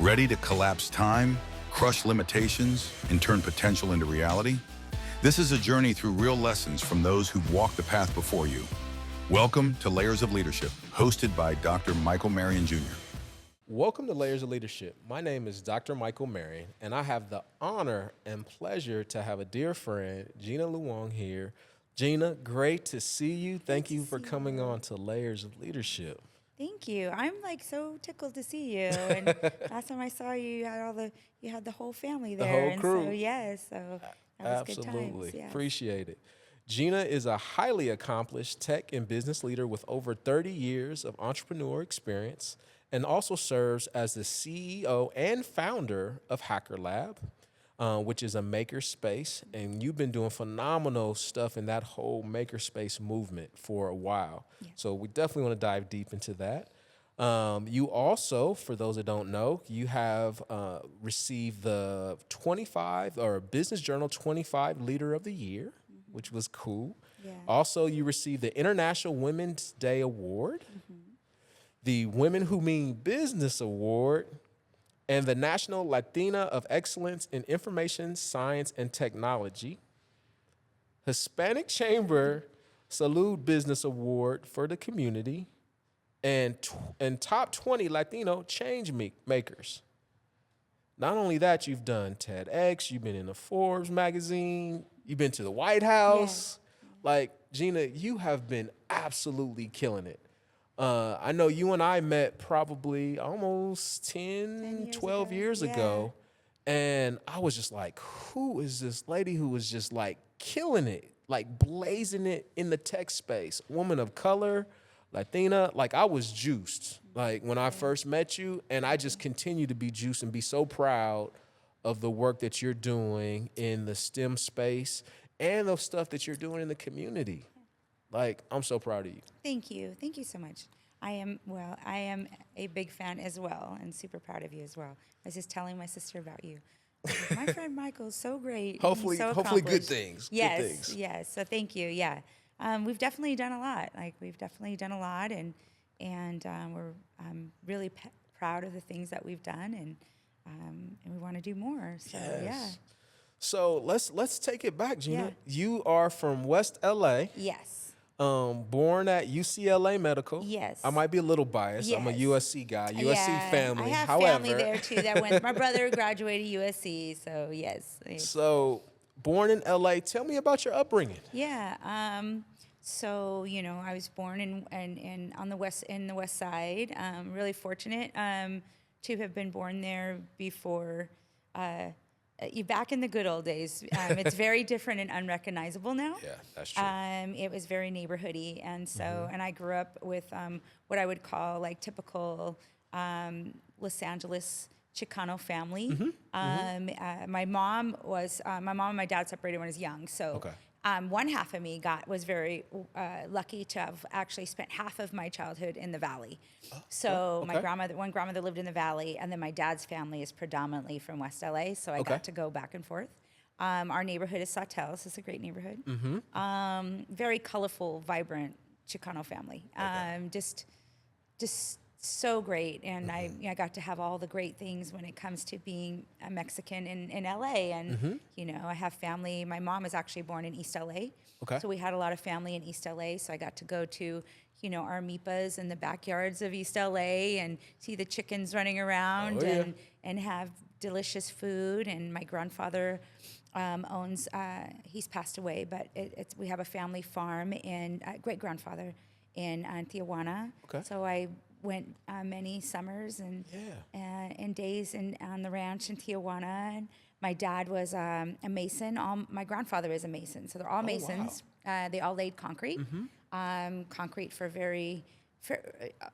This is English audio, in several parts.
Ready to collapse time, crush limitations, and turn potential into reality? This is a journey through real lessons from those who've walked the path before you. Welcome to Layers of Leadership, hosted by Dr. Michael Marion Jr. Welcome to Layers of Leadership. My name is Dr. Michael Marion, and I have the honor and pleasure to have a dear friend, Gina Lujan, here. Gina, great to see you. Thank you for coming on to Layers of Leadership. Thank you. I'm like so tickled to see you. And last time I saw you, you had the whole family there. whole and crew. So yes, so that was good times. Absolutely. Yes. Appreciate it. Gina is a highly accomplished tech and business leader with over 30 years of entrepreneur experience and also serves as the CEO and founder of Hacker Lab, which is a makerspace. And you've been doing phenomenal stuff in that whole makerspace movement for a while. Yeah. So we definitely want to dive deep into that. You also, for those that don't know, you have received the 25 or Business Journal 25 Leader of the Year, which was cool. Yeah. Also, you received the International Women's Day Award, the Women Who Mean Business Award, and the National Latina of Excellence in Information, Science, and Technology, Hispanic Chamber Salud Business Award for the community, and top 20 Latino change makers. Not only that, you've done TEDx, you've been in the Forbes magazine, you've been to the White House. Yeah. Like, Gina, you have been absolutely killing it. I know you and I met probably almost 10 12 years ago. And I was just like, who is this lady who was just like killing it, like blazing it in the tech space? Woman of color, Latina, like I was juiced. Like when I first met you, and I just continue to be juiced and be so proud of the work that you're doing in the STEM space and the stuff that you're doing in the community. Like, I'm so proud of you. Thank you. Thank you so much. I am a big fan as well and super proud of you as well. I was just telling my sister about you. My friend Michael's so great. Hopefully good accomplished. things. Yes, Good things. yes. So thank you. Yeah, we've definitely done a lot. And I'm really proud of the things that we've done, and we want to do more. So yeah. So let's take it back, Gina. Yeah. You are from West LA. Yes. Born at UCLA Medical. Yes. I might be a little biased. I'm a Yes. USC guy, USC family. I have However, family there too. That went. My brother graduated USC, so yes. So born in LA. Tell me about your upbringing. Yeah. So I was born in on the west side. Really fortunate to have been born there before. Back in the good old days. It's very different and unrecognizable now. Yeah, that's true. It was very neighborhoody, and so and I grew up with what I would call like typical Los Angeles Chicano family. My mom and my dad separated when I was young, so. Okay. One half of me was very lucky to have actually spent half of my childhood in the Valley. So okay. one grandmother lived in the Valley, and then my dad's family is predominantly from West LA, so I got to go back and forth. Our neighborhood is Sawtelles. It's a great neighborhood. Very colorful, vibrant Chicano family. Just so great, and I got to have all the great things when it comes to being a Mexican in LA, and I have family. My mom was actually born in East LA, so we had a lot of family in East LA. So I got to go to our mipas in the backyards of East LA and see the chickens running around and have delicious food. And my grandfather owns. He's passed away, but we have a family farm in great grandfather in Tijuana. Okay. So I went many summers and days on the ranch in Tijuana. And my dad was a mason. My grandfather is a mason, so they're all masons. Wow. They all laid concrete. Concrete for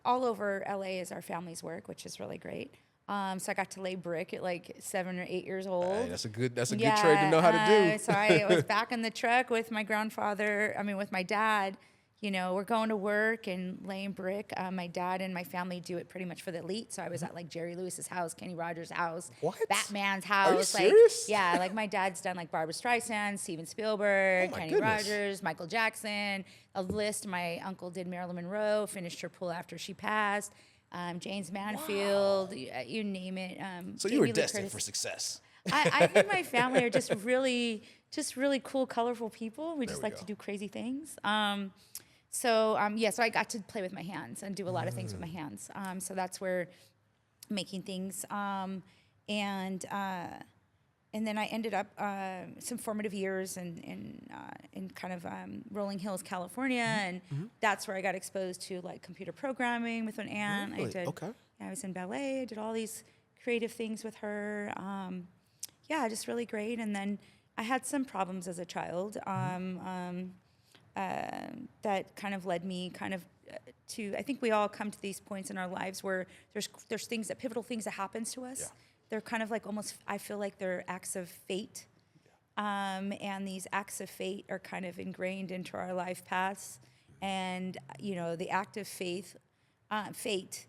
all over LA is our family's work, which is really great. So I got to lay brick at like 7 or 8 years old. Hey, that's a good trade to know how to do. So I was back in the truck with my with my dad. We're going to work and laying brick. My dad and my family do it pretty much for the elite. So I was at like Jerry Lewis's house, Kenny Rogers' house, What? Batman's house. Are you serious? Yeah, like my dad's done like Barbra Streisand, Steven Spielberg, Oh my Kenny goodness. Rogers, Michael Jackson, a list. My uncle did Marilyn Monroe, finished her pool after she passed. James Manfield, you name it. So Jamie you were Lee destined Curtis. for success. I think my family are just really cool, colorful people. We just we like go. to do crazy things. So I got to play with my hands and do a lot of things with my hands. So that's where making things, and then I ended up some formative years in kind of Rolling Hills, California, and that's where I got exposed to like computer programming with an aunt. Really? I did. Okay. I was in ballet. I did all these creative things with her. Just really great. And then I had some problems as a child that kind of led me to. I think we all come to these points in our lives where there's things pivotal things that happens to us. Yeah. They're kind of like almost, I feel like they're acts of fate. And these acts of fate are kind of ingrained into our life paths. And, the act of fate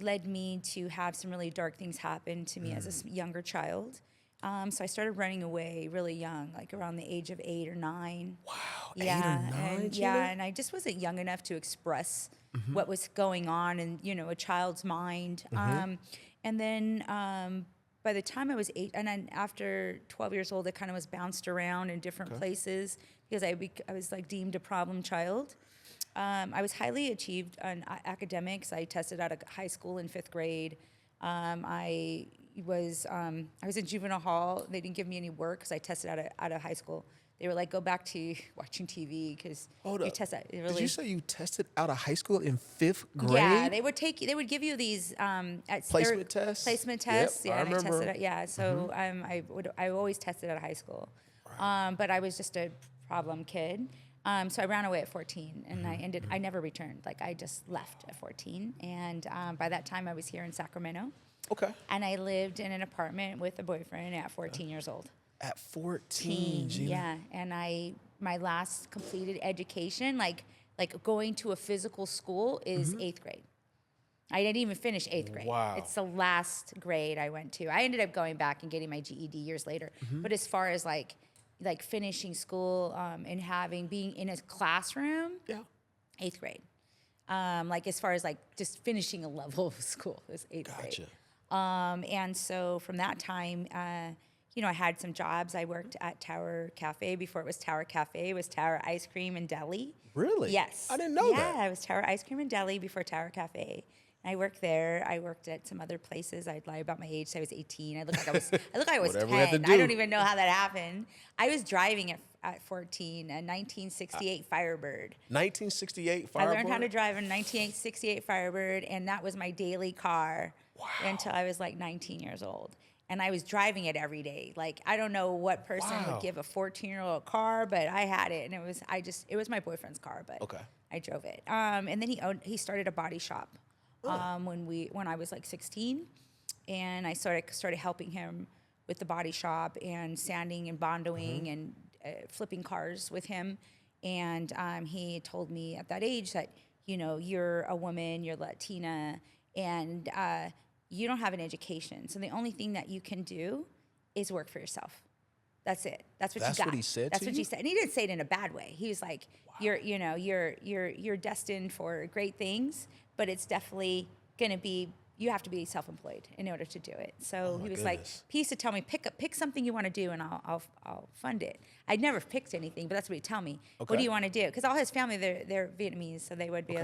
led me to have some really dark things happen to me as a younger child. So I started running away really young, like around the age of 8 or 9. Wow, Yeah, 8 or 9, and, Gina? and I just wasn't young enough to express what was going on in, a child's mind. And then by the time I was 8, and then after 12 years old, I kind of was bounced around in different places because I was like deemed a problem child. I was highly achieved on academics. I tested out of high school in 5th grade. I was in juvenile hall. They didn't give me any work because I tested out of high school. They were like, go back to watching TV because you test out. Did you say you tested out of high school in 5th grade? Yeah, they would give you these Placement tests. Placement tests. Yep, Yeah, I and I remember. tested it. Yeah, so I always tested out of high school, but I was just a problem kid. So I ran away at 14, and I never returned. Like I just left at 14, and by that time I was here in Sacramento. Okay. And I lived in an apartment with a boyfriend at 14 years old. At 14, Gina. Yeah, and my last completed education, like going to a physical school, is 8th grade. I didn't even finish 8th grade. Wow. It's the last grade I went to. I ended up going back and getting my GED years later. But as far as like finishing school and being in a classroom, 8th grade. Like as far as like just finishing a level of school is 8th grade. And so from that time, I had some jobs. I worked at Tower Cafe before it was Tower Cafe. It was Tower Ice Cream and Deli. Really? Yes. I didn't know that. Yeah, it was Tower Ice Cream and Deli before Tower Cafe. And I worked there. I worked at some other places. I'd lie about my age. So I was 18. I looked like I was Whatever we have to 10. do. I don't even know how that happened. I was driving at 14 a 1968 Firebird. 1968 Firebird? I learned how to drive a 1968 Firebird, and that was my daily car until I was like 19 years old. And I was driving it every day. Like, I don't know what person would give a 14-year-old a car, but I had it, and it was my boyfriend's car, but I drove it. And then he started a body shop when I was like 16, and I started helping him with the body shop and sanding and bondoing and flipping cars with him. And he told me at that age that, you're a woman, you're Latina, and you don't have an education. So the only thing that you can do is work for yourself. That's it. That's what you got. That's what he said. That's what he said. And he didn't say it in a bad way. He was like, you're destined for great things, but it's definitely gonna be, you have to be self-employed in order to do it. So he was like, he used to tell me, pick something you want to do, and I'll fund it. I'd never picked anything, but that's what he'd tell me. What do you want to do? Because all his family, they're Vietnamese, so they would be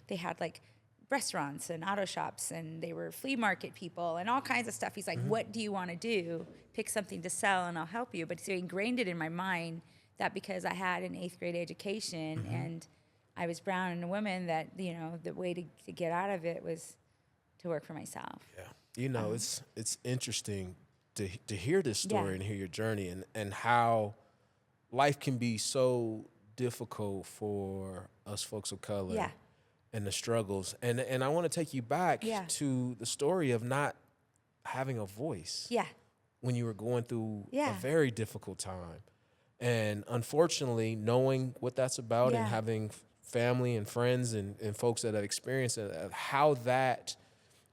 they had like restaurants and auto shops, and they were flea market people and all kinds of stuff. He's like, what do you want to do? Pick something to sell and I'll help you. But so he ingrained it in my mind that because I had an 8th grade education and I was brown and a woman, that, the way to get out of it was to work for myself. Yeah. It's interesting to hear this story and hear your journey and how life can be so difficult for us folks of color. Yeah. And the struggles. And I want to take you back to the story of not having a voice. Yeah. When you were going through a very difficult time. And unfortunately, knowing what that's about and having family and friends and folks that have experienced it, how that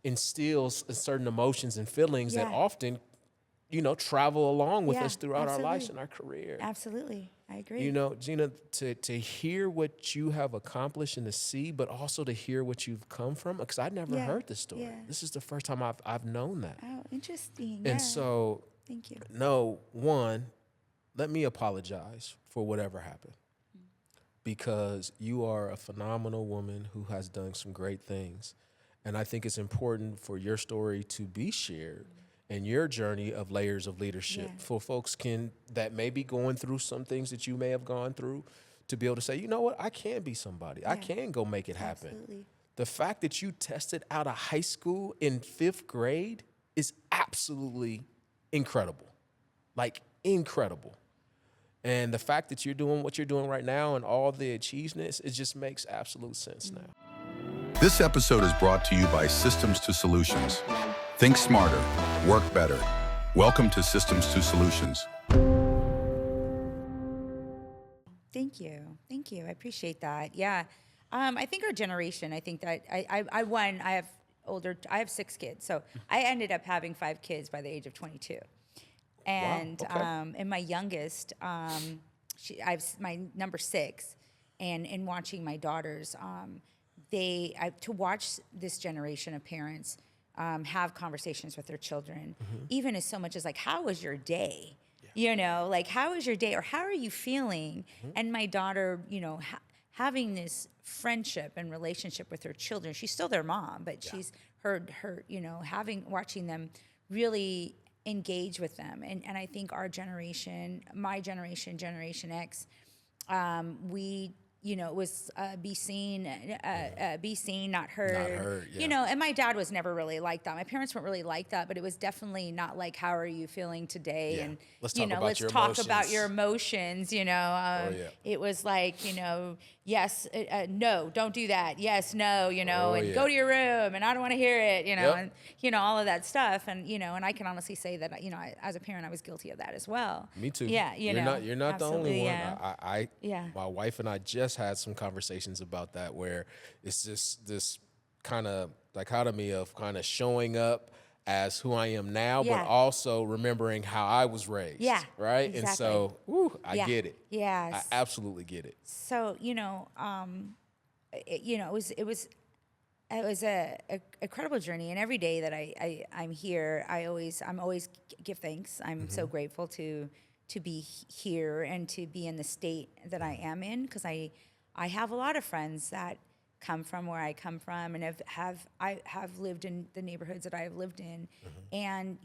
instills certain emotions and feelings that often travel along with Yeah, us throughout our lives absolutely. and our career. Absolutely. I agree. Gina, to hear what you have accomplished and to see, but also to hear what you've come from, because I'd never Yeah, heard this story. yeah. This is the first time I've known that. Oh, interesting. And Yeah. so, Thank you. no, one, let me apologize for whatever happened, because you are a phenomenal woman who has done some great things. And I think it's important for your story to be shared and your journey of layers of leadership Yeah. for folks that may be going through some things that you may have gone through, to be able to say, you know what, I can be somebody. I Yeah. can go make it happen. Absolutely. The fact that you tested out of high school in 5th grade is absolutely incredible. Like, incredible. And the fact that you're doing what you're doing right now and all the achievements, it just makes absolute sense now. This episode is brought to you by Systems to Solutions. Think smarter, work better. Welcome to Systems to Solutions. Thank you. Thank you. I appreciate that. Yeah. I think our generation, I think that I have 6 kids. So I ended up having 5 kids by the age of 22. And, okay. And my youngest, my number 6, and in watching my daughters, to watch this generation of parents have conversations with their children, even as so much as like, how was your day? Like, how was your day, or how are you feeling? And my daughter, having this friendship and relationship with her children. She's still their mom, but she's watching them really engage with them. And I think our generation, my generation, Generation X, we, it was be seen, not heard. Not heard, yeah. And my dad was never really like that. My parents weren't really like that, but it was definitely not like, how are you feeling today? Yeah. And, Let's talk about let's your talk emotions. about your emotions, Yeah. It was like, yes, no, don't do that. Yes, no, and Yeah. go to your room, and I don't want to hear it, Yep. and, all of that stuff. And, and I can honestly say that, as a parent, I was guilty of that as well. Me too. Yeah, You're not the only one. Yeah. My wife and I just had some conversations about that, where it's just this kind of dichotomy of kind of showing up as who I am now, Yeah. but also remembering how I was raised. Yeah, Right. And so, I get it. Yes. I absolutely get it. So, it was a incredible journey, and every day that I'm here, I'm always give thanks. I'm so grateful to be here and to be in the state that I am in, because I have a lot of friends that come from where I come from, and I have lived in the neighborhoods that I have lived in, and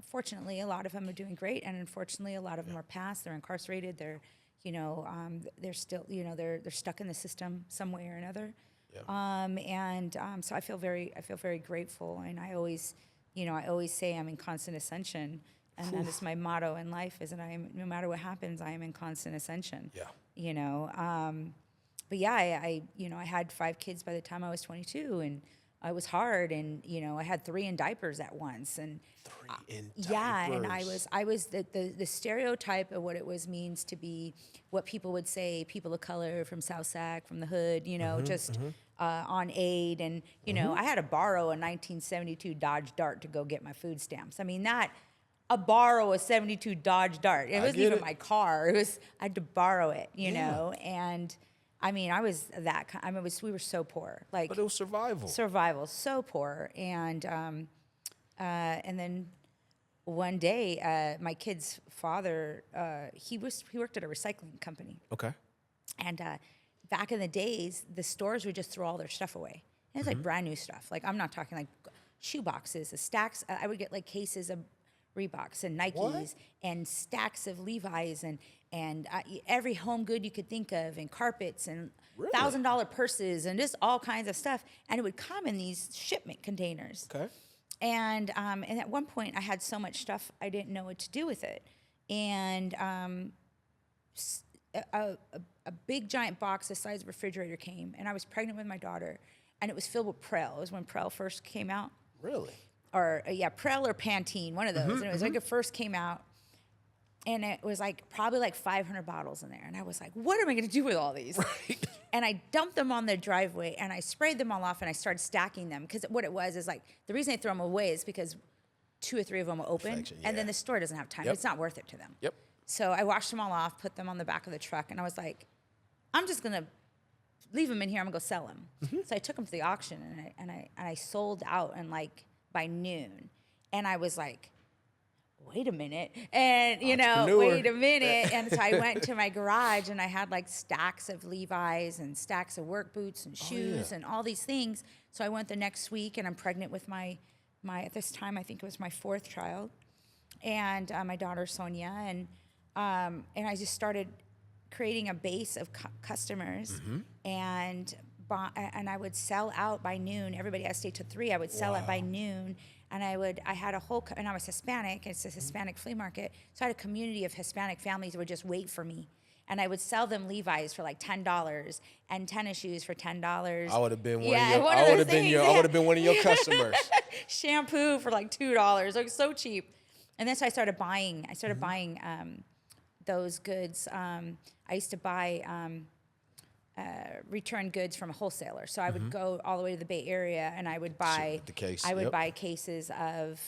fortunately a lot of them are doing great, and unfortunately a lot of them are past. They're incarcerated. They're they're still they're stuck in the system some way or another. Yeah. So I feel very grateful, and I always say I'm in constant ascension, and that is my motto in life, is that no matter what happens, I am in constant ascension. Yeah. But yeah, I had 5 kids by the time I was 22, and it was hard, and I had 3 in diapers at once, and 3 in diapers. yeah, and I was the stereotype of what it means to be what people would say, people of color from South Sac, from the hood, on aid, and I had to borrow a 1972 Dodge Dart to go get my food stamps. I mean borrow a 72 Dodge Dart. It wasn't even my car. I had to borrow it, and I mean, I was that kind. I mean, we were so poor, like. But it was survival. Survival, so poor, and then one day, my kid's father, he worked at a recycling company, Okay. and back in the days, the stores would just throw all their stuff away. And it's like brand new stuff. Like, I'm not talking like shoe boxes, stacks. I would get like cases of Reeboks and Nikes and stacks of Levi's and every home good you could think of, and carpets and $1,000 purses and just all kinds of stuff. And it would come in these shipment containers. Okay. And at one point I had so much stuff I didn't know what to do with it. And a big giant box the size of a refrigerator came, and I was pregnant with my daughter, and it was filled with Prel. It was when Prel first came out. Really? Or Prel or Pantene, one of those. And it was like it first came out, and it was like probably like 500 bottles in there. And I was like, what am I going to do with all these? Right. And I dumped them on the driveway, and I sprayed them all off, and I started stacking them, because what it was is like, the reason I throw them away is because 2 or 3 of them will open, Perfection, and then yeah. the store doesn't have time. Yep. It's not worth it to them. Yep. So I washed them all off, put them on the back of the truck, and I was like, I'm just gonna leave them in here. I'm gonna go sell them. So I took them to the auction, and I sold out, and like by noon, and I was like, wait a minute, and you know, Entrepreneur. wait a minute, and so I went to my garage, and I had like stacks of Levi's and stacks of work boots and shoes and all these things. So I went the next week, and I'm pregnant with my at this time I think it was my 4th child, and my daughter Sonia, and I just started creating a base of customers, and I would sell out by noon. Everybody had to stay till 3. I would sell it by noon, and I had a whole, and I was Hispanic. It's a Hispanic flea market, so I had a community of Hispanic families that would just wait for me, and I would sell them Levi's for like $10 and tennis shoes for $10. I would have been one Yeah, of your. one I of would those have been things, your. I yeah. would have been one of your customers. Shampoo for like $2, like so cheap. And then so I started buying. I started buying those goods. I used to buy return goods from a wholesaler. So I would go all the way to the Bay Area, and I would buy. the case, I would yep. buy cases of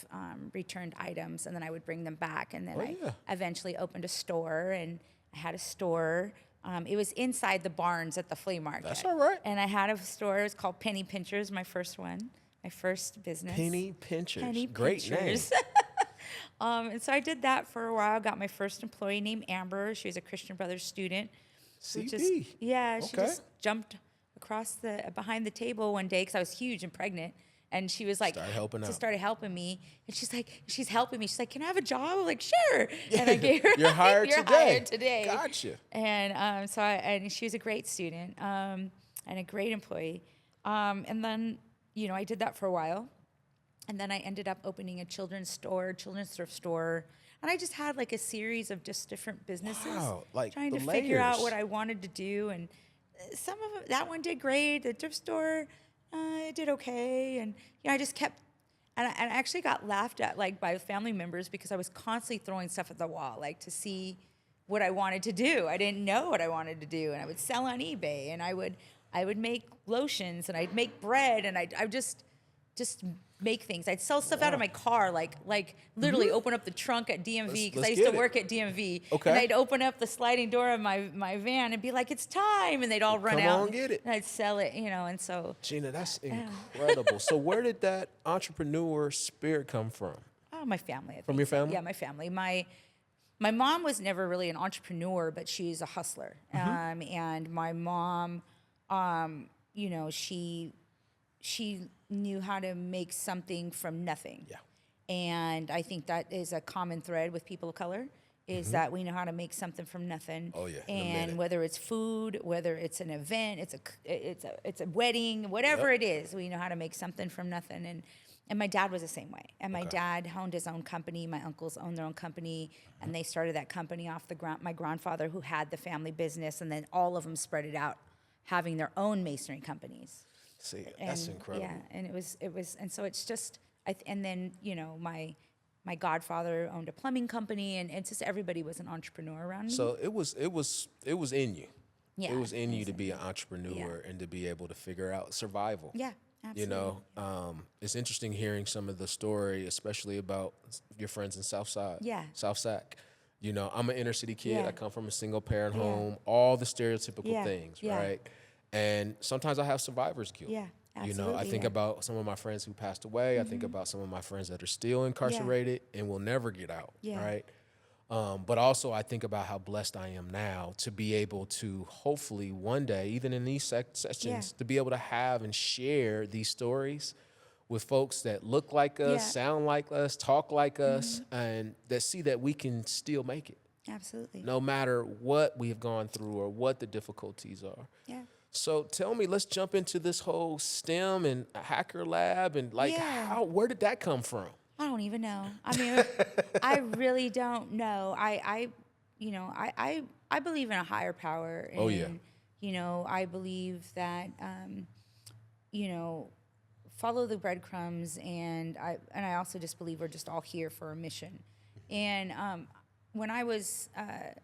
returned items, and then I would bring them back. And then I eventually opened a store, and I had a store. It was inside the barns at the flea market. That's all right. And I had a store. It was called Penny Pinchers, my first one, my first business. Penny Pinchers. Penny Great Pinchers. name. And so I did that for a while. Got my first employee named Amber. She was a Christian Brothers student. She CB. she Okay. just jumped across behind the table one day because I was huge and pregnant. And she was like, started helping me. And she's helping me. She's like, can I have a job? I'm like, sure. And I gave her, You're hired you're today. hired today. Gotcha. And and she was a great student and a great employee. And then, you know, I did that for a while. And then I ended up opening a children's thrift store. And I just had like a series of just different businesses. Wow, like trying the to figure out layers. what I wanted to do. And some of them, that one did great. The thrift store, it did okay. And, you know, I just kept, and I actually got laughed at like by family members because I was constantly throwing stuff at the wall, like to see what I wanted to do. I didn't know what I wanted to do. And I would sell on eBay, and I would make lotions, and I'd make bread, and I just make things. I'd sell stuff out of my car, like literally open up the trunk at DMV because I let's used to get it. work at DMV. Okay. And I'd open up the sliding door of my van and be like, it's time, and they'd all run Come out. on, get it. And I'd sell it, you know, and so. Gina, that's incredible. So where did that entrepreneur spirit come from? Oh, my family. I think From your so. family? Yeah, my family. My mom was never really an entrepreneur, but she's a hustler. And my mom, you know, she knew how to make something from nothing. Yeah. And I think that is a common thread with people of color, is that we know how to make something from nothing. Oh, yeah, in a And minute. whether it's food, whether it's an event, it's a wedding, whatever it is, we know how to make something from nothing. And my dad was the same way. And my dad owned his own company. My uncles owned their own company, and they started that company off the ground. My grandfather, who had the family business, and then all of them spread it out, having their own masonry companies. See, that's incredible. Yeah, and it was, and so it's just, and then, you know, my godfather owned a plumbing company, and it's just everybody was an entrepreneur around me. So it was in you. Yeah, It was in you to in be me. an entrepreneur and to be able to figure out survival. Yeah, absolutely. You know, it's interesting hearing some of the story, especially about your friends in Southside. Yeah. South Sac. You know, I'm an inner city kid. Yeah. I come from a single parent home, all the stereotypical Yeah, things, yeah. right? And sometimes I have survivor's guilt. Yeah, You know, I absolutely, think yeah. about some of my friends who passed away. I think about some of my friends that are still incarcerated and will never get out, Yeah. right? But also I think about how blessed I am now to be able to hopefully one day, even in these sessions, Yeah. to be able to have and share these stories with folks that look like us, Yeah. sound like us, talk like us, and that see that we can still make it, Absolutely. no matter what we have gone through or what the difficulties are. Yeah. So tell me, let's jump into this whole STEM and Hacker Lab and like, Yeah. where did that come from? I don't even know. I mean, I really don't know. I believe in a higher power. And, Oh, yeah. You know, I believe that, you know, follow the breadcrumbs, and I also just believe we're just all here for a mission. And when I was,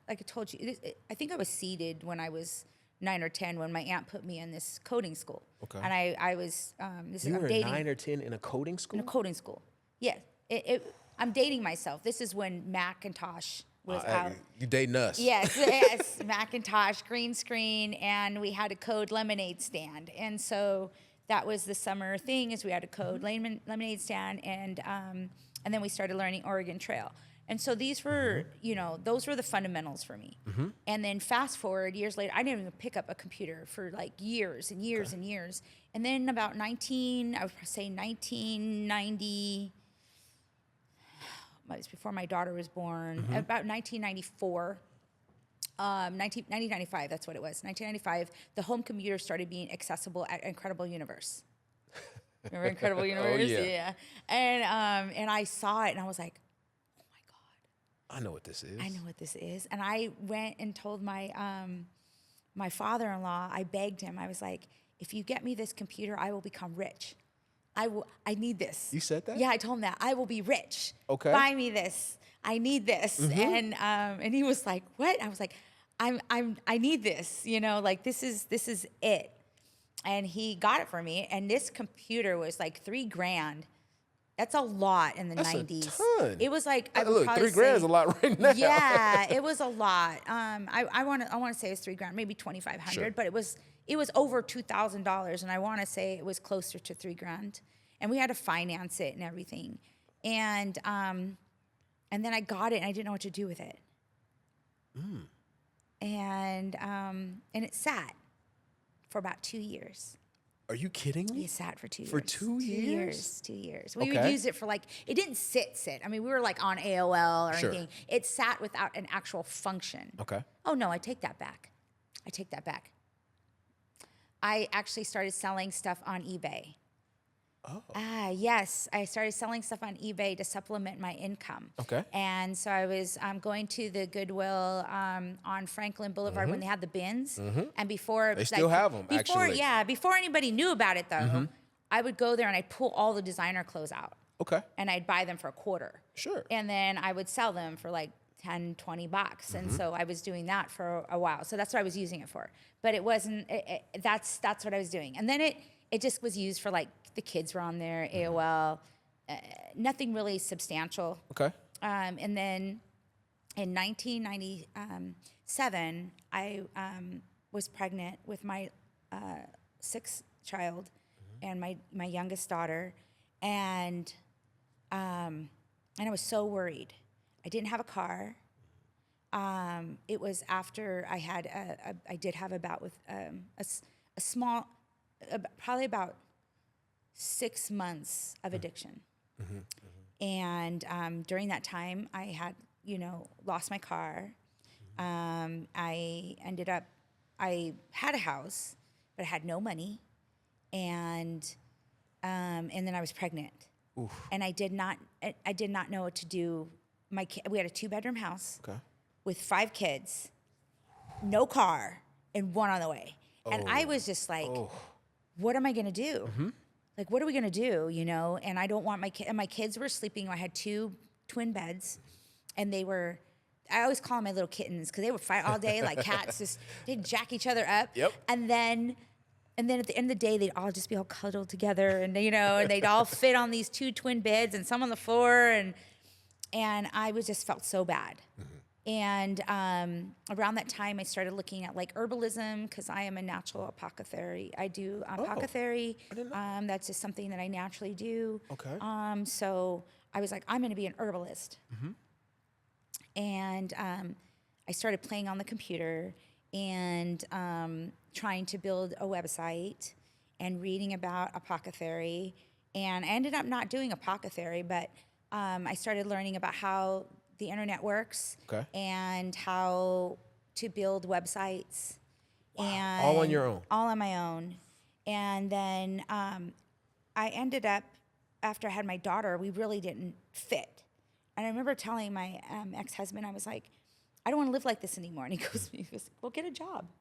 like I told you, I think I was seeded when I was 9 or 10 when my aunt put me in this coding school. Okay. And I was, You I'm were dating. 9 or 10 in a coding In school? a coding school. Yes. I'm dating myself. This is when Macintosh was out. You dating us? Yes, yes, Macintosh, green screen, and we had a code lemonade stand. And so that was the summer thing, is we had a code lemonade stand, and then we started learning Oregon Trail. And so these were, those were the fundamentals for me. And then fast forward years later, I didn't even pick up a computer for like years and years and years. And then about 1990, it was before my daughter was born, about 1994, 1995, that's what it was. 1995, the home computer started being accessible at Incredible Universe. Remember Incredible Universe? Oh, yeah. And I saw it and I was like, oh my God. I know what this is. I know what this is. And I went and told my my father-in-law, I begged him, I was like, if you get me this computer, I will become rich. I need this. You said that? Yeah, I told him that. I will be rich. Okay. Buy me this. I need this. And he was like, what? I was like, I need this, like this is it. And he got it for me. And this computer was like $3,000. That's a lot in the 90s. That's a ton. It was like, Look, $3,000 is a lot right now. Yeah, it was a lot. I want to say it was $3,000, maybe $2,500, Sure. but it was over $2,000, and I want to say it was closer to $3,000. And we had to finance it and everything. And then I got it, and I didn't know what to do with it. And it sat for about 2 years. Are you kidding me? It sat for 2 years. For 2 years? 2 years. We would use it for it didn't sit. I mean, we were like on AOL or Sure. anything. It sat without an actual function. Okay. Oh no, I take that back. I actually started selling stuff on eBay. Oh. Yes, I started selling stuff on eBay to supplement my income. Okay. And so I was going to the Goodwill on Franklin Boulevard when they had the bins. And before They still have them, actually. Yeah, before anybody knew about it though, I would go there and I'd pull all the designer clothes out. Okay. And I'd buy them for a quarter. Sure. And then I would sell them for like 10, 20 bucks. And so I was doing that for a while. So that's what I was using it for. But it wasn't, that's what I was doing. And then it just was used for like, the kids were on there, AOL, nothing really substantial. Okay. And then in 1997, I was pregnant with my sixth child and my youngest daughter. And I was so worried. I didn't have a car. It was after I had I did have a bout with a small, probably about 6 months of addiction. And during that time, I had, lost my car. I had a house, but I had no money. And then I was pregnant. Oof. And I did not know what to do. We had a 2-bedroom house with 5 kids, no car, and 1 on the way. And I was just like, what am I gonna do? Like, what are we gonna do, And I don't want my kids were sleeping. I had 2 twin beds, and I always call them my little kittens because they would fight all day like cats. They'd jack each other up. Yep. And then at the end of the day, they'd all just be all cuddled together, and and they'd all fit on these 2 twin beds, and some on the floor, and I just felt so bad. And around that time, I started looking at like herbalism because I am a natural apothecary. I do apothecary. I didn't know. That's just something that I naturally do. Okay. So I was like, I'm going to be an herbalist. And I started playing on the computer and trying to build a website and reading about apothecary. And I ended up not doing apothecary, but I started learning about how the internet works and how to build websites. Wow. And All on your own? All on my own. And then I ended up, after I had my daughter, we really didn't fit. And I remember telling my ex-husband, I was like, I don't want to live like this anymore. And he goes, well, get a job.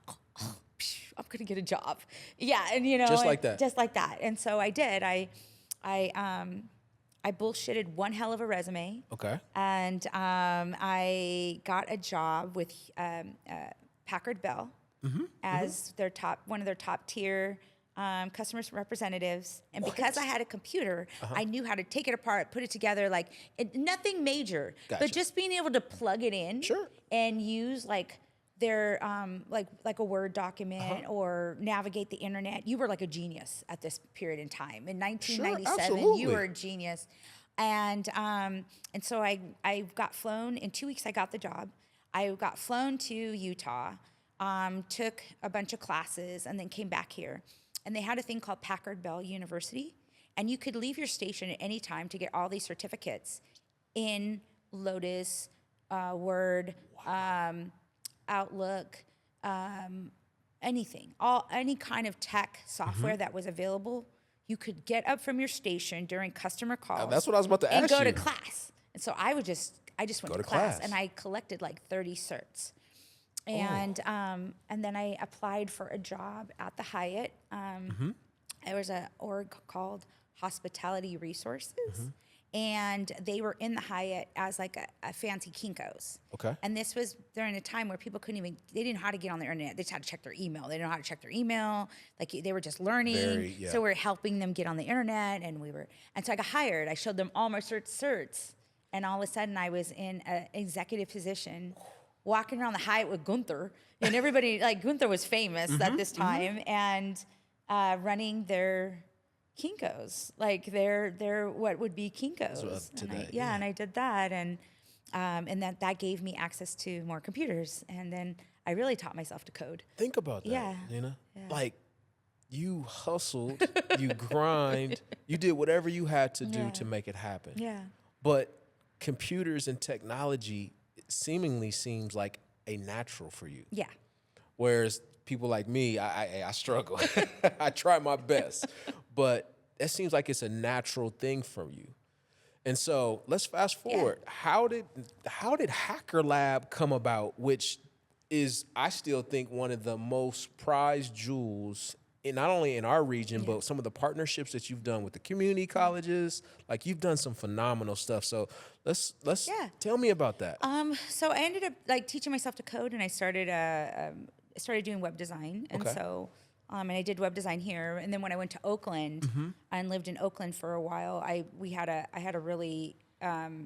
I'm going to get a job. Yeah, and Just like that. Just like that. And so I did. I bullshitted one hell of a resume. Okay. And I got a job with Packard Bell as one of their top tier customer representatives, and because I had a computer, I knew how to take it apart, put it together, like nothing major, but just being able to plug it in and use like their like a Word document or navigate the internet. You were like a genius at this period in time. In 1997, you were a genius, and so I got flown in 2 weeks. I got the job. I got flown to Utah, took a bunch of classes, and then came back here. And they had a thing called Packard Bell University, and you could leave your station at any time to get all these certificates in Lotus, Word, Outlook, anything, any kind of tech software that was available. You could get up from your station during customer calls. That's what I was about to ask you. And go to class. And so I just went to class, and I collected like 30 certs. And then I applied for a job at the Hyatt. There was an org called Hospitality Resources, and they were in the Hyatt as like a fancy Kinko's. Okay. And this was during a time where people they didn't know how to get on the internet. They just had to check their email. They didn't know how to check their email. Like they were just learning. So we were helping them get on the internet, and so I got hired. I showed them all my certs, and all of a sudden I was in an executive position, walking around the Hyatt with Gunther, and everybody, like Gunther was famous at this time, and running their Kinko's, like their what would be Kinko's. Today, and I did that, and that gave me access to more computers, and then I really taught myself to code. Think about that, Gina. Like, you hustled, you grind, you did whatever you had to do to make it happen. Yeah. But computers and technology seemingly seems like a natural for you. Yeah. Whereas people like me, I struggle. I try my best, but it seems like it's a natural thing for you. And so let's fast forward. How did Hacker Lab come about, which is, I still think, one of the most prized jewels not only in our region, but some of the partnerships that you've done with the community colleges. Like, you've done some phenomenal stuff. So let's tell me about that. So I ended up like teaching myself to code, and I started doing web design. And so and I did web design here. And then when I went to Oakland and lived in Oakland for a while, I had a really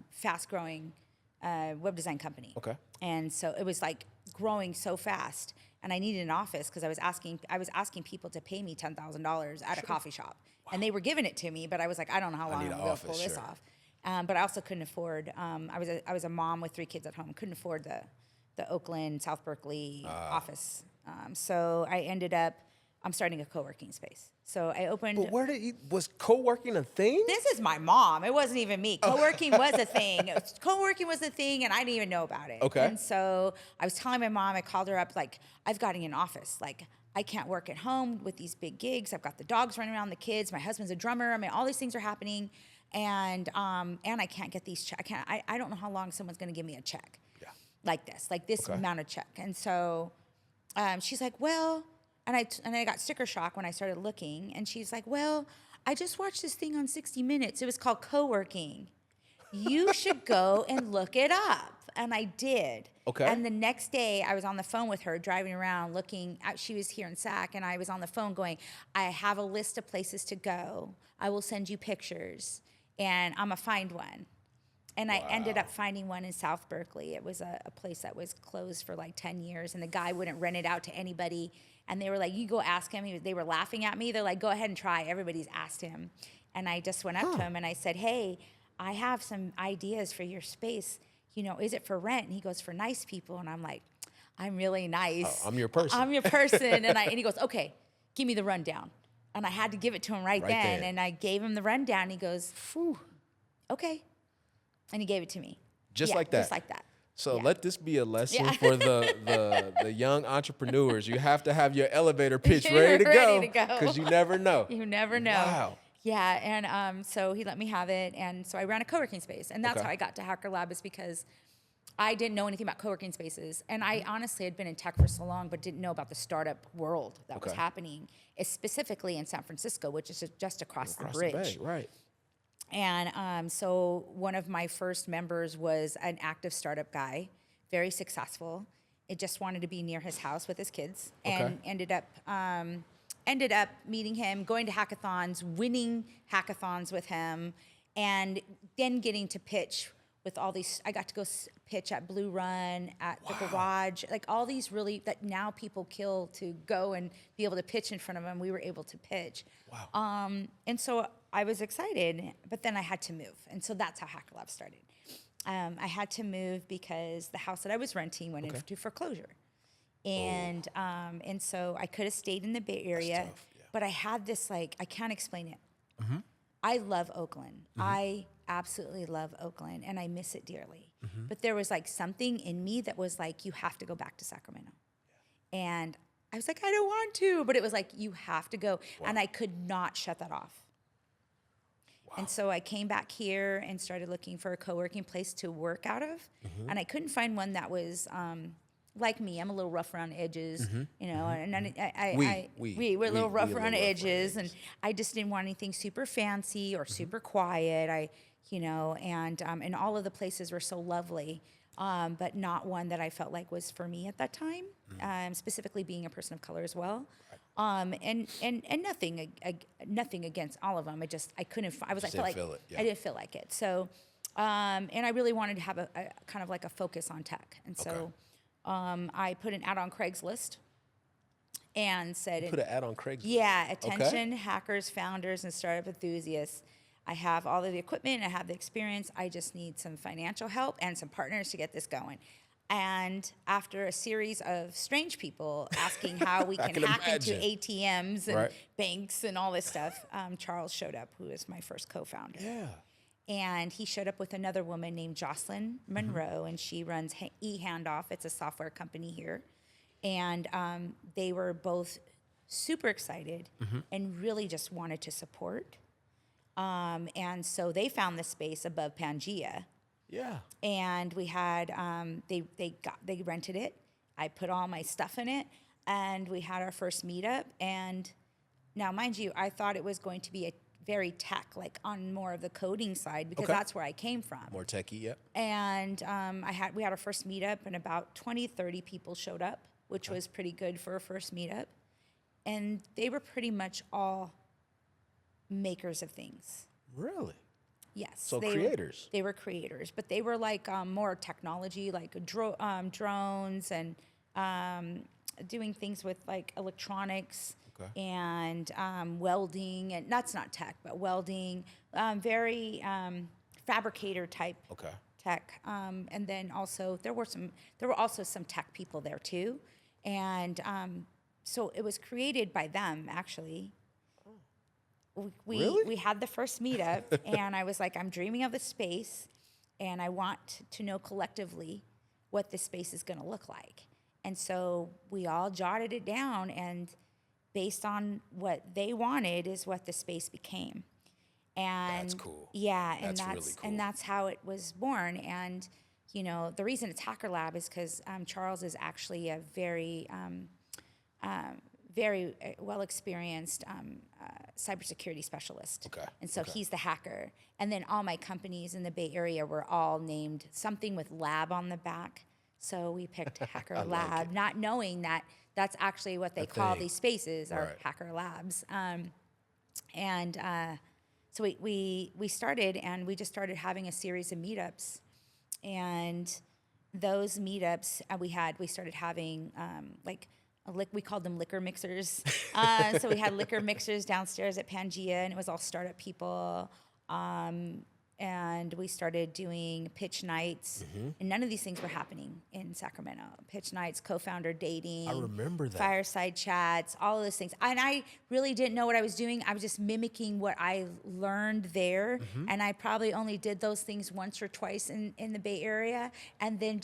fast growing web design company. Okay. And so it was like growing so fast, and I needed an office because I was asking people to pay me $10,000 at a coffee shop, and they were giving it to me, but I was like, I don't know how long I'm going to pull this off. But I also couldn't afford. I was a mom with 3 kids at home, couldn't afford the Oakland, South Berkeley office. So I ended up starting a co-working space. So I opened. But was co-working a thing? This is my mom. It wasn't even me. Co-working was a thing. Co-working was a thing, and I didn't even know about it. Okay. And so I was telling my mom, I called her up, like, I've got an office. Like, I can't work at home with these big gigs. I've got the dogs running around, the kids. My husband's a drummer. I mean, all these things are happening, and I can't get these checks. I don't know how long someone's going to give me a check like this amount of check. And so she's like, well. And I got sticker shock when I started looking. And she's like, well, I just watched this thing on 60 Minutes. It was called co-working. You should go and look it up. And I did. Okay. And the next day, I was on the phone with her, driving around, looking. She was here in Sac, and I was on the phone going, I have a list of places to go. I will send you pictures, and I'm going to find one. And I ended up finding one in South Berkeley. It was a place that was closed for like 10 years, and the guy wouldn't rent it out to anybody. And they were like, you go ask him. They were laughing at me. They're like, go ahead and try. Everybody's asked him. And I just went up to him, and I said, hey, I have some ideas for your space. You know, is it for rent? And he goes, for nice people. And I'm like, I'm really nice. I'm your person. I'm your person. And he goes, okay, give me the rundown. And I had to give it to him right then. And I gave him the rundown. He goes, phew, okay. And he gave it to me. Just like that? Just like that. So let this be a lesson for the young entrepreneurs. You have to have your elevator pitch ready to go. Because you never know. You never know. Wow. Yeah, and so he let me have it. And so I ran a co-working space. And that's how I got to Hacker Lab, is because I didn't know anything about co-working spaces. And I honestly had been in tech for so long, but didn't know about the startup world that was happening, specifically in San Francisco, which is just across the bridge. The bay, right. And so one of my first members was an active startup guy, very successful. It just wanted to be near his house with his kids, and ended up ended up meeting him, going to hackathons, winning hackathons with him, and then getting to pitch with all these. I got to go pitch at Blue Run, at the garage, like all these really that now people kill to go and be able to pitch in front of them. We were able to pitch. Wow. And so I was excited, but then I had to move. And so that's how Hacker Lab started. I had to move because the house that I was renting went into foreclosure. And so I could have stayed in the Bay Area, but I had this, like, I can't explain it. Mm-hmm. I love Oakland. I absolutely love Oakland, and I miss it dearly. But there was like something in me that was like, you have to go back to Sacramento. And I was like, I don't want to, but it was like, you have to go. And I could not shut that off. And so I came back here and started looking for a co-working place to work out of. And I couldn't find one that was like me. I'm a little rough around edges, you know, and we're a little rough around edges. And I just didn't want anything super fancy or super quiet. And all of the places were so lovely, but not one that I felt like was for me at that time, specifically being a person of color as well. And nothing against all of them. I couldn't. I didn't feel like it. So, and I really wanted to have a kind of like a focus on tech. And so, I put an ad on Craigslist and said, Put an ad on Craigslist. Yeah, attention hackers, founders, and startup enthusiasts. I have all of the equipment. I have the experience. I just need some financial help and some partners to get this going. And after a series of strange people asking how we can hack into ATMs and banks and all this stuff, Charles showed up, who is my first co-founder. Yeah. And he showed up with another woman named Jocelyn Monroe, and she runs eHandoff. It's a software company here. And they were both super excited and really just wanted to support. And so they found the space above Pangea. Yeah. And we had they rented it. I put all my stuff in it, and we had our first meetup. And now, mind you, I thought it was going to be a very tech, like on more of the coding side, because that's where I came from. More techie, yeah. And we had our first meetup, and about 20, 30 people showed up, which was pretty good for a first meetup. And they were pretty much all makers of things. Really? Yes. So creators. They were creators, but they were like more technology, like drones and doing things with like electronics and welding. And that's not tech, but welding, very fabricator type tech. And then also there were also some tech people there too. And so it was created by them, actually. We had the first meetup, and I was like, I'm dreaming of this space, and I want to know collectively what this space is going to look like. And so we all jotted it down, and based on what they wanted is what the space became. And that's cool. Yeah, that's really cool. And that's how it was born. And you know, the reason it's Hacker Lab is because Charles is actually a very well experienced cybersecurity specialist. And so he's the hacker. And then all my companies in the Bay Area were all named something with lab on the back. So we picked Hacker Lab, not knowing that that's actually what they call these spaces, are Hacker Labs. So we started, and we just started having a series of meetups. And those meetups we started having we called them liquor mixers. So we had liquor mixers downstairs at Pangea, and it was all startup people. And we started doing pitch nights, and none of these things were happening in Sacramento. Pitch nights, co-founder dating. I remember that. Fireside chats, all of those things. And I really didn't know what I was doing. I was just mimicking what I learned there. And I probably only did those things once or twice in the Bay Area. And then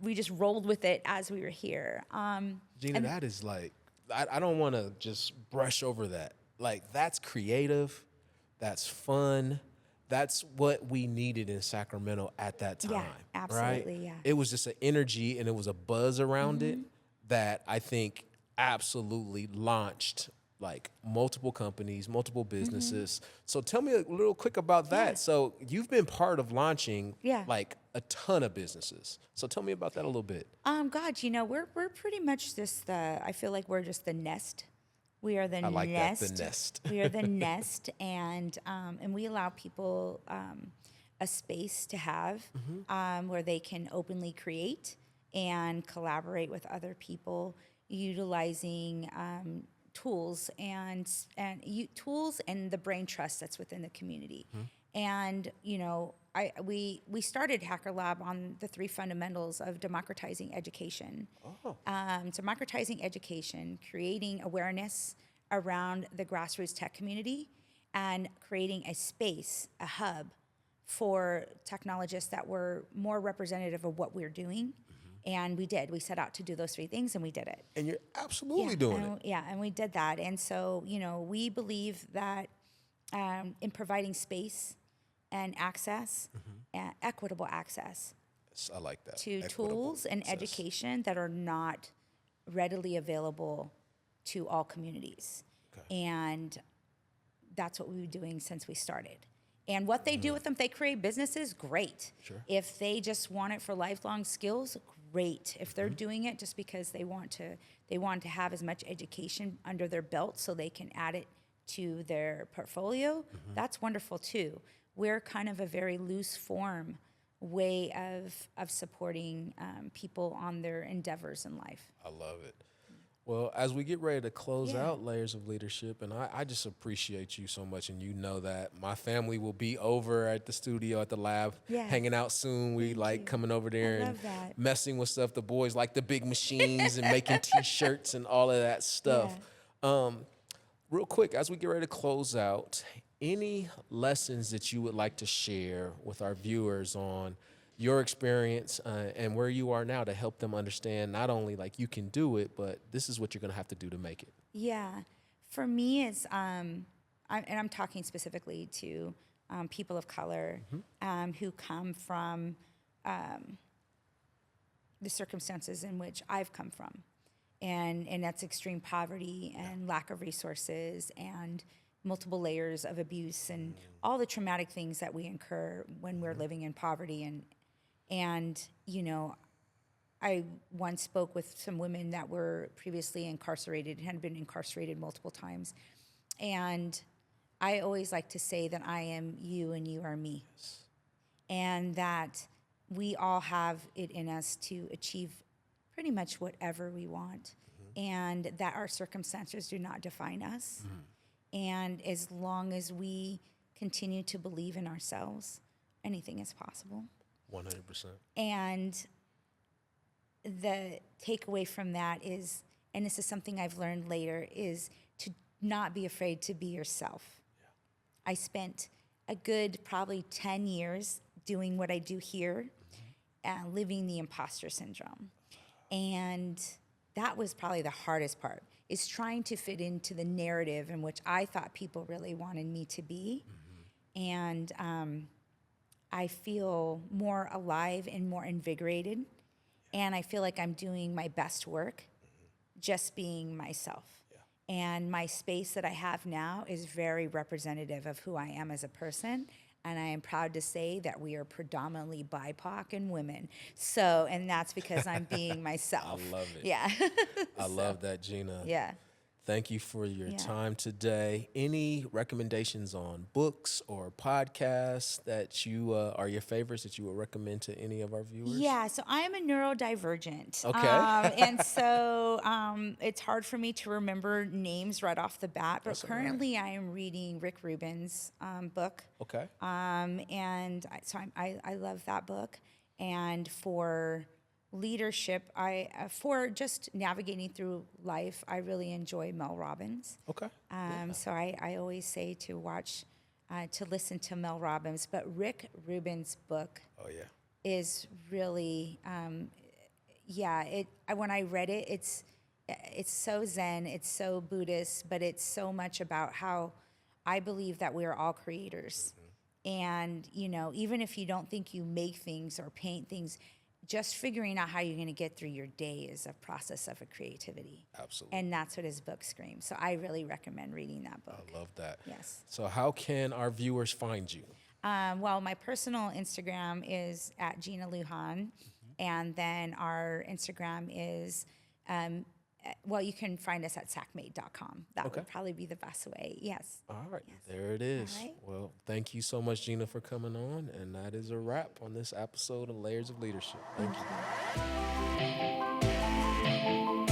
we just rolled with it as we were here. Gina, that is like, I don't want to just brush over that. Like, that's creative, that's fun, that's what we needed in Sacramento at that time. Yeah, absolutely, right? yeah. It was just an energy and it was a buzz around it that I think absolutely launched like multiple companies, multiple businesses. So tell me a little quick about that. Yeah. So you've been part of launching like a ton of businesses. So tell me about that a little bit. God, we're pretty much just I feel like we're just the nest We are the I like nest. that, the nest. We are the nest, and we allow people a space to have where they can openly create and collaborate with other people, utilizing tools and tools and the brain trust that's within the community. And we started Hacker Lab on the 3 fundamentals of democratizing education. Democratizing education, creating awareness around the grassroots tech community, and creating a space, a hub for technologists that were more representative of what we're doing. And we did. We set out to do those 3 things, and we did it. And you're absolutely doing it. Yeah, and we did that. And so, we believe that in providing space and access, equitable access I like that. to Equitable tools and access. education that are not readily available to all communities. Okay. And that's what we've been doing since we started. And what they do with them, if they create businesses, great. Sure. If they just want it for lifelong skills, great. If they're doing it just because they want to have as much education under their belt so they can add it to their portfolio, that's wonderful too. We're kind of a very loose form way of supporting people on their endeavors in life. I love it. Well, as we get ready to close out Layers of Leadership, and I just appreciate you so much, and you know that. My family will be over at the studio, at the lab, hanging out soon. We coming over there and messing with stuff. The boys like the big machines and making T-shirts and all of that stuff. Real quick, as we get ready to close out, any lessons that you would like to share with our viewers on your experience and where you are now to help them understand not only you can do it, but this is what you're going to have to do to make it? Yeah, for me, it's and I'm talking specifically to people of color who come from the circumstances in which I've come from, and that's extreme poverty and lack of resources and multiple layers of abuse and all the traumatic things that we incur when we're living in poverty. And I once spoke with some women that were previously incarcerated, had been incarcerated multiple times. And I always like to say that I am you and you are me. And that we all have it in us to achieve pretty much whatever we want. And that our circumstances do not define us. And as long as we continue to believe in ourselves, anything is possible. 100%. And the takeaway from that is, and this is something I've learned later, is to not be afraid to be yourself. I spent a good probably 10 years doing what I do here, living the imposter syndrome. And that was probably the hardest part, is trying to fit into the narrative in which I thought people really wanted me to be. And I feel more alive and more invigorated. And I feel like I'm doing my best work just being myself. And my space that I have now is very representative of who I am as a person. And I am proud to say that we are predominantly BIPOC and women. So, and that's because I'm being myself. I love it. Yeah. I love that, Gina. Yeah. Thank you for your time today. Any recommendations on books or podcasts that you are your favorites that you would recommend to any of our viewers? Yeah, so I am a neurodivergent. Okay. And so it's hard for me to remember names right off the bat, but currently I am reading Rick Rubin's book. Okay. And I love that book. And for leadership, for just navigating through life, I really enjoy Mel Robbins. Okay. So I always say to watch, to listen to Mel Robbins, but Rick Rubin's book is really, when I read it, it's so Zen, it's so Buddhist, but it's so much about how I believe that we are all creators. And, even if you don't think you make things or paint things, just figuring out how you're going to get through your day is a process of a creativity. Absolutely. And that's what his book screams. So I really recommend reading that book. I love that. Yes. So how can our viewers find you? Well, my personal Instagram is at Gina Lujan. And then our Instagram is well, you can find us at sackmate.com. That would probably be the best way. Yes. All right. Yes. There it is. All right. Well, thank you so much, Gina, for coming on. And that is a wrap on this episode of Layers of Leadership. Thank you.